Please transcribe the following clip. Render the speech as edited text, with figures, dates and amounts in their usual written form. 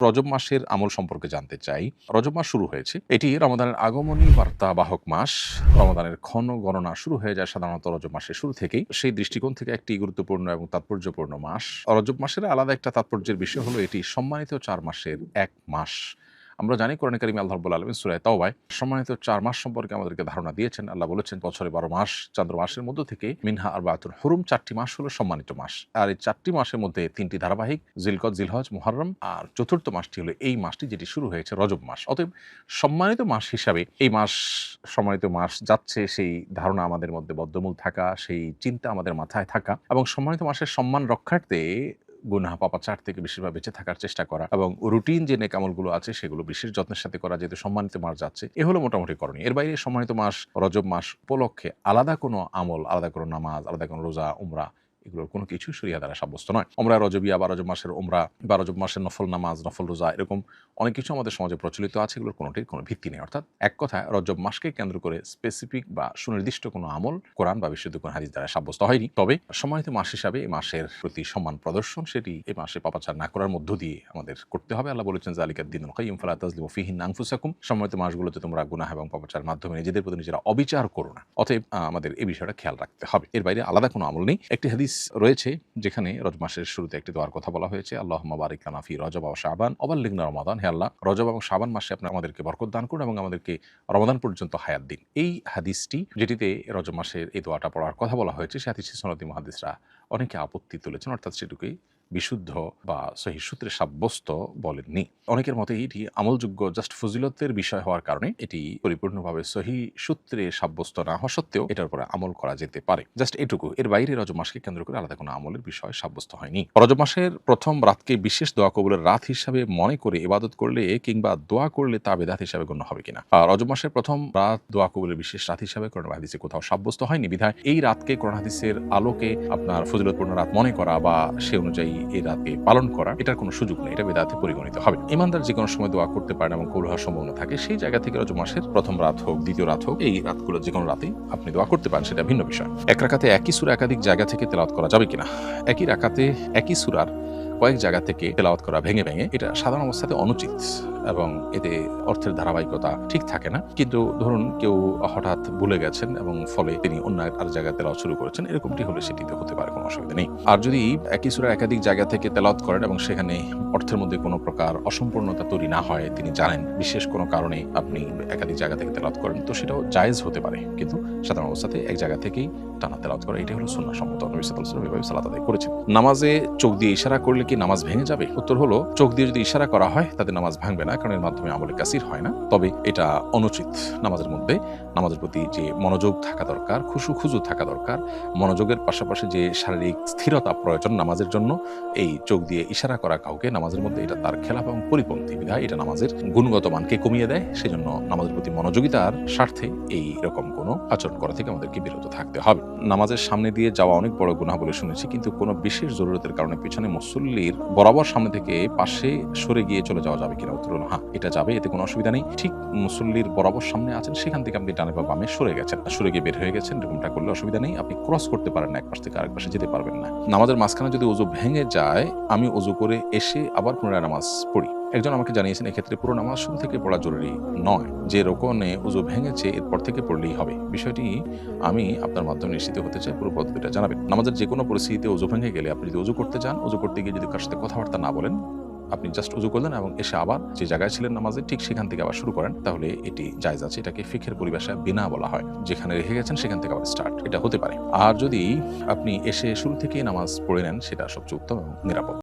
রজব মাসের আমল সম্পর্কে জানতে চাই। রজব মাস শুরু হয়েছে। এটি রমাদানের আগমনী বার্তাবাহক মাস। রমাদানের ক্ষণ গণনা শুরু হয়ে যায় সাধারণত রজব মাসের শুরু থেকেই। সেই দৃষ্টিকোণ থেকে একটি গুরুত্বপূর্ণ এবং তাৎপর্যপূর্ণ মাস। রজব মাসের আলাদা একটা তাৎপর্যের বিষয় হলো এটি সম্মানিত ৪ মাসের এক মাস। আমরা জানি কোরআনে কারিমে আল্লাহ রাব্বুল আলামিন সূরা তাওবায় সম্মানিত ৪ মাস সম্পর্কে আমাদেরকে ধারণা দিয়েছেন। আল্লাহ বলেছেন বছরে ১২ মাস, চান্দ্র মাসের মধ্য থেকে মিনহা আরবাতুন হুরুম ৪টি মাস হলো সম্মানিত মাস। আর এই ৪টি মাসের মধ্যে ৩টি ধারাবাহিক, জিলকদ, জিলহজ, মুহররম, আর চতুর্থ মাসটি হলো এই মাসটি যেটি শুরু হয়েছে রজব মাস। অতএব সম্মানিত মাস হিসাবে এই মাস সম্মানিত মাস যাচ্ছে সেই ধারণা আমাদের মধ্যে বদ্ধমূল থাকা, সেই চিন্তা আমাদের মাথায় থাকা এবং সম্মানিত মাসের সম্মান রক্ষার্থে গুনাহ পাপাচার থেকে বেশিরভাগ বেঁচে থাকার চেষ্টা করা এবং রুটিন যে নেক আমলগুলো আছে সেগুলো বিশেষ যত্নের সাথে করা, যেহেতু সম্মানিত মাস যাচ্ছে এ হলো মোটামুটি করণীয়। এর বাইরে সম্মানিত মাস রজব মাস উপলক্ষে আলাদা কোনো আমল, আলাদা কোনো নামাজ, আলাদা কোনো রোজা, উমরা এগুলোর কোনো কিছু শরিয়া দ্বারা সাব্যস্ত নয়। আমরা রজবিয়া বা রজব মাসের উমরা বা রজব মাসের নফল নামাজ, নফল রোজা এরকম অনেক কিছু আমাদের সমাজে প্রচলিত আছে, এগুলোর কোনোটির কোনো ভিত্তি নেই। অর্থাৎ এক কথায় রজব মাসকে কেন্দ্র করে স্পেসিফিক বা সুনির্দিষ্ট কোনো আমল কোরআন বা বিশুদ্ধ কোনো হাদিস দ্বারা সাব্যস্ত হয়নি। তবে সম্মানিত মাস হিসাবে এই মাসের প্রতি সম্মান প্রদর্শন সেটি এই মাসে পাপাচার না করার মধ্য দিয়ে আমাদের করতে হবে। আল্লাহ বলেছেন যালিকাদ দীনুল কাইয়্যিম ফালা তাজলিমু ফীহিন্না আনফুসাকুম। সম্মানিত মাসগুলোতে তোমরা গুনাহ এবং পাপাচারের মাধ্যমে নিজেদের প্রতি নিজেরা অবিচার করো না। অতএব আমাদের এই বিষয়টা খেয়াল রাখতে হবে। এর বাইরে আলাদা কোনো আমল নেই। একটি হাদিস রয়েছে যেখানে রজব মাসের শুরুতে একটি দোয়ার কথা বলা হয়েছে, আল্লাহুম্মা বারিক লানা ফি রজব ওয়া শাবান ওয়া বাল্লিগনা রমাদান। হে আল্লাহ, রজব এবং শাবান মাসে আপনি আমাদেরকে বরকত দান করুন এবং আমাদেরকে রমাদান পর্যন্ত হায়াত দিন। এই হাদিসটি যেটিতে রজব মাসের এই দোয়াটা পড়ার কথা বলা হয়েছে, সে হাদিসে সনদি মুহাদ্দিসরা অনেকে আপত্তি তুলেছেন, অর্থাৎ সেটুকুই বিশুদ্ধ বা সহিহ সূত্রে সাব্যস্ত বলেননি। অনেকের মতে এটি আমলযোগ্য জাস্ট ফজিলতের বিষয় হওয়ার কারণে এটি পরিপূর্ণভাবে সহিহ সূত্রে সাব্যস্ত না হওয়া সত্ত্বেও এটার উপরে আমল করা যেতে পারে, জাস্ট এটুকু। এর বাইরে রজব মাসকে কেন্দ্র করে আলাদা কোনো আমলের বিষয় সাব্যস্ত হয়নি। রজব মাসের প্রথম রাতকে বিশেষ দোয়া কবুলের রাত হিসাবে মনে করে ইবাদত করলে কিংবা দোয়া করলে তা বেদাত হিসাবে গণ্য হবে কিনা। রজব মাসের প্রথম রাত দোয়া কবুলের বিশেষ রাত হিসাবে কোরআন হাদিসে কোথাও সাব্যস্ত হয়নি, বিধায় এই রাতকে কোরআন হাদিসের আলোকে আপনার ফজিলতপূর্ণ রাত মনে করা বা সে অনুযায়ী এই রাতকে পালন করা এটার কোনো সুযোগ নেই, এটা বেদাতে পরিগণিত হবে। ইমানদার যে কোনো সময় দোয়া করতে পারেন এবং কবুল হওয়ার সম্ভাবনা থাকে, সেই জায়গা থেকে রজব মাসের প্রথম রাত হোক, দ্বিতীয় রাত হোক, এই রাতগুলো যে কোনো রাতেই আপনি দোয়া করতে পারেন, সেটা ভিন্ন বিষয়। এক রাকাতে একই সূরা একাধিক জায়গা থেকে তেলাওয়াত করা যাবে কিনা। একই রাকাতে একই সূরার কয়েক জায়গা থেকে তেলাওয়াত করা ভেঙে ভেঙে এটা সাধারণ অবস্থাতে অনুচিত এবং এতে অর্থের ধারাবাহিকতা ঠিক থাকে না। কিন্তু ধরুন কেউ হঠাৎ ভুলে গেছেন এবং ফলে তিনি অন্য আর জায়গায় তেলাওয়াত শুরু করেছেন, এরকমটি হলে সেটিতে হতে পারে, কোনো অসুবিধা নেই। আর যদি একই সূরা একাধিক জায়গা থেকে তেলাওয়াত করেন এবং সেখানে অর্থের মধ্যে কোনো প্রকার অসম্পূর্ণতা তৈরি না হয়, তিনি জানেন বিশেষ কোনো কারণে আপনি একাধিক জায়গা থেকে তেলাওয়াত করেন, তো সেটাও জায়েজ হতে পারে। কিন্তু সাধারণ অবস্থাতে এক জায়গা থেকেই টানা তেলাওয়াত করা এটাই হলো সুন্নাহ সম্মত। নবী সাল্লাল্লাহু আলাইহি ওয়াসাল্লাম এভাবে সালাত আদায় করেছেন। নামাজে চোখ দিয়ে ইশারা করলে কি নামাজ ভেঙে যাবে? উত্তর হলো চোখ দিয়ে যদি ইশারা করা হয় তাতে নামাজ ভাঙবে না, কারণ এর মাধ্যমে আমলে কাসির হয় না। তবে এটা অনুচিত। নামাজের মধ্যে নামাজের প্রতি যে মনোযোগ থাকা দরকার, খুজু থাকা দরকার, মনোযোগের পাশাপাশি যে শারীরিক স্থিরতা প্রয়োজন নামাজের জন্য, এই চোখ দিয়ে ইশারা করা কাউকে নামাজের মধ্যে এটা তার খেলাফ এবং পরিপন্থী, বিধায় এটা নামাজের গুণগত মানকে কমিয়ে দেয়। সেজন্য নামাজের প্রতি মনোযোগিতার স্বার্থে এই রকম কোনো আচরণ করা থেকে আমাদেরকে বিরত থাকতে হবে। নামাজের সামনে দিয়ে যাওয়া অনেক বড় গুনাহ বলে শুনেছি, কিন্তু কোনো বিশেষ জরুরতের কারণে পিছনে মুসল্লির বরাবর সামনে থেকে পাশে সরে গিয়ে চলে যাওয়া যাবে কিনা। উত্তর হলো হ্যাঁ, এটা যাবে, এতে কোনো অসুবিধা নেই। ঠিক মুসল্লির বরাবর সামনে আছেন, সেখান থেকে আপনি ডানে বা বামে সরে গেছেন, সরে গিয়ে বের হয়ে গেছেন, এরকমটা করলে অসুবিধা নেই। আপনি ক্রস করতে পারেন না, এক পাশ থেকে আরেক পাশে যেতে পারবেন না। নামাজের মাঝখানে যদি ওযু ভেঙে যায়, আমি ওযু করে এসে আবার পুনরায় নামাজ পড়ি। একজন আমাকে জানিয়েছেন এক্ষেত্রে পুরো নামাজ শুরু থেকে পড়া জরুরি নয়, যে রোকনে ওযু ভেঙেছে এরপর থেকে পড়লেই হবে। বিষয়টি আমি আপনার মাধ্যমে নিশ্চিত হতে চাই, পুরো পদ্ধতিটা জানাবেন। নামাজের যে কোনো পরিস্থিতিতে ওযু ভেঙে গেলে আপনি যদি ওযু করতে যান, ওযু করতে গিয়ে যদি কার সাথে কথাবার্তা না বলেন, আপনি জাস্ট ওযু করলেন এবং এসে আবার যে জায়গায় ছিলেন নামাজে ঠিক সেখান থেকে আবার শুরু করেন, তাহলে এটি জায়েজ আছে। এটাকে ফিকহের পরিভাষায় বিনা বলা হয়, যেখানে রেখে গেছেন সেখান থেকে আবার স্টার্ট, এটা হতে পারে। আর যদি আপনি এসে শুরু থেকেই নামাজ পড়ে নেন, সেটা সবচেয়ে উত্তম এবং নিরাপদ।